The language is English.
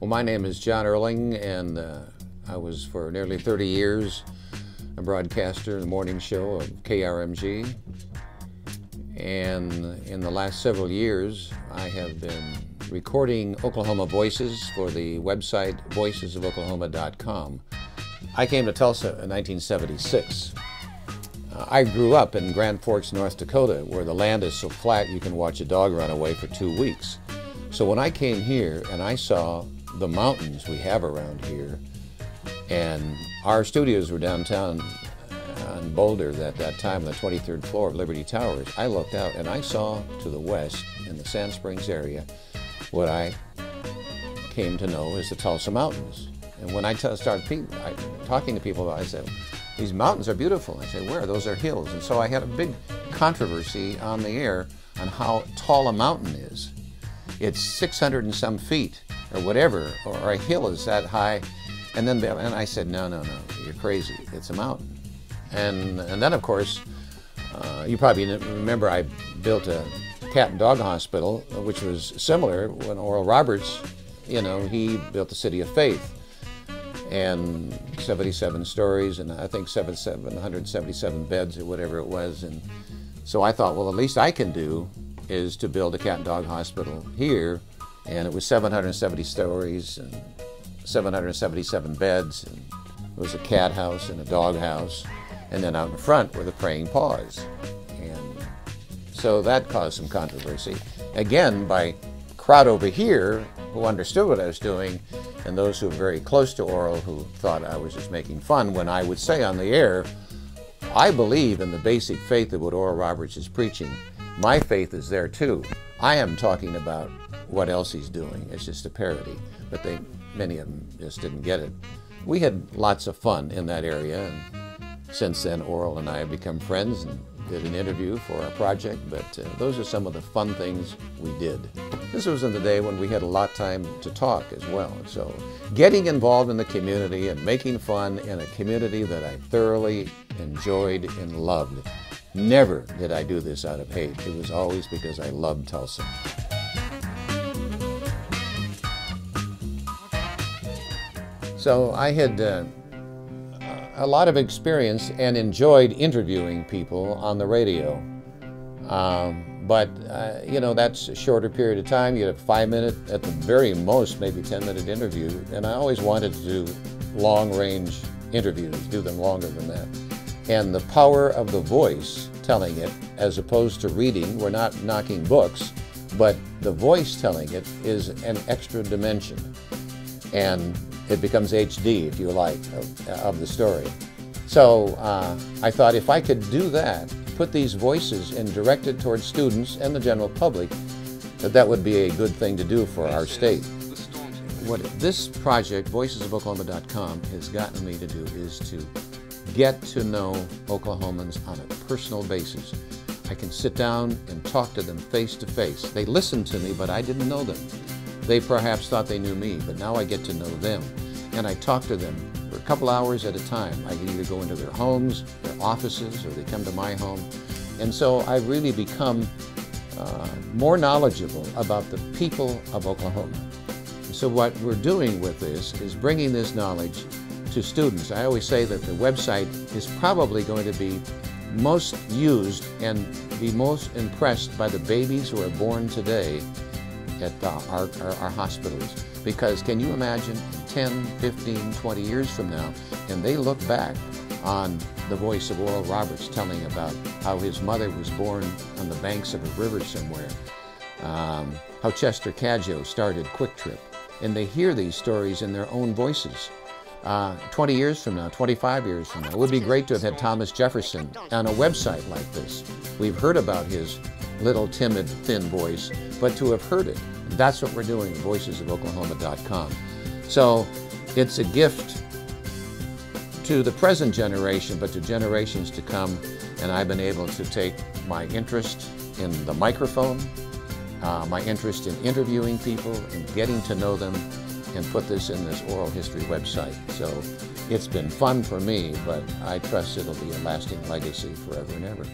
Well, my name is John Erling, and I was for nearly 30 years a broadcaster in the morning show of KRMG. And in the last several years, I have been recording Oklahoma voices for the website voicesofoklahoma.com. I came to Tulsa in 1976. I grew up in Grand Forks, North Dakota, where the land is so flat you can watch a dog run away for 2 weeks. So when I came here and I saw the mountains we have around here, and our studios were downtown on Boulder at that time on the 23rd floor of Liberty Towers, I looked out and I saw to the west in the Sand Springs area what I came to know as the Tulsa Mountains. And when I started talking to people, I said, these mountains are beautiful. I said, where? Those are hills. And so I had a big controversy on the air on how tall a mountain is. It's 600 and some feet or whatever, or a hill is that high. And I said, no, you're crazy. It's a mountain. And then, of course, you probably remember I built a cat and dog hospital, which was similar when Oral Roberts, he built the City of Faith. And 77 stories, and I think 777 beds or whatever it was. And so I thought, well, the least I can do is to build a cat and dog hospital here. And it was 770 stories and 777 beds. And it was a cat house and a dog house. And then out in front were the praying paws. And so that caused some controversy. Again, by crowd over here who understood what I was doing, and those who were very close to Oral who thought I was just making fun when I would say on the air, I believe in the basic faith of what Oral Roberts is preaching. My faith is there too. I am talking about what else he's doing. It's just a parody. But many of them just didn't get it. We had lots of fun in that area, and since then Oral and I have become friends and did an interview for our project, but those are some of the fun things we did. This was in the day when we had a lot of time to talk as well. So getting involved in the community and making fun in a community that I thoroughly enjoyed and loved. Never did I do this out of hate. It was always because I loved Tulsa. So I had a lot of experience and enjoyed interviewing people on the radio. But that's a shorter period of time. You had a 5-minute, at the very most, maybe 10-minute interview. And I always wanted to do long-range interviews, do them longer than that. And the power of the voice telling it, as opposed to reading, we're not knocking books, but the voice telling it is an extra dimension. And it becomes HD, if you like, of the story. So I thought if I could do that, put these voices and direct it towards students and the general public, that would be a good thing to do for our state. What this project, voicesofoklahoma.com, has gotten me to do is to get to know Oklahomans on a personal basis. I can sit down and talk to them face to face. They listen to me, but I didn't know them. They perhaps thought they knew me, but now I get to know them. And I talk to them for a couple hours at a time. I can either go into their homes, their offices, or they come to my home. And so I've really become more knowledgeable about the people of Oklahoma. So what we're doing with this is bringing this knowledge to students. I always say that the website is probably going to be most used and be most impressed by the babies who are born today at our hospitals. Because can you imagine 10, 15, 20 years from now, and they look back on the voice of Oral Roberts telling about how his mother was born on the banks of a river somewhere, how Chester Cadjo started Quick Trip, and they hear these stories in their own voices. 20 years from now, 25 years from now, it would be great to have had Thomas Jefferson on a website like this. We've heard about his little timid, thin voice, but to have heard it, that's what we're doing at voicesofoklahoma.com. So it's a gift to the present generation, but to generations to come, and I've been able to take my interest in the microphone, my interest in interviewing people and getting to know them, and put this in this oral history website. So it's been fun for me, but I trust it'll be a lasting legacy forever and ever.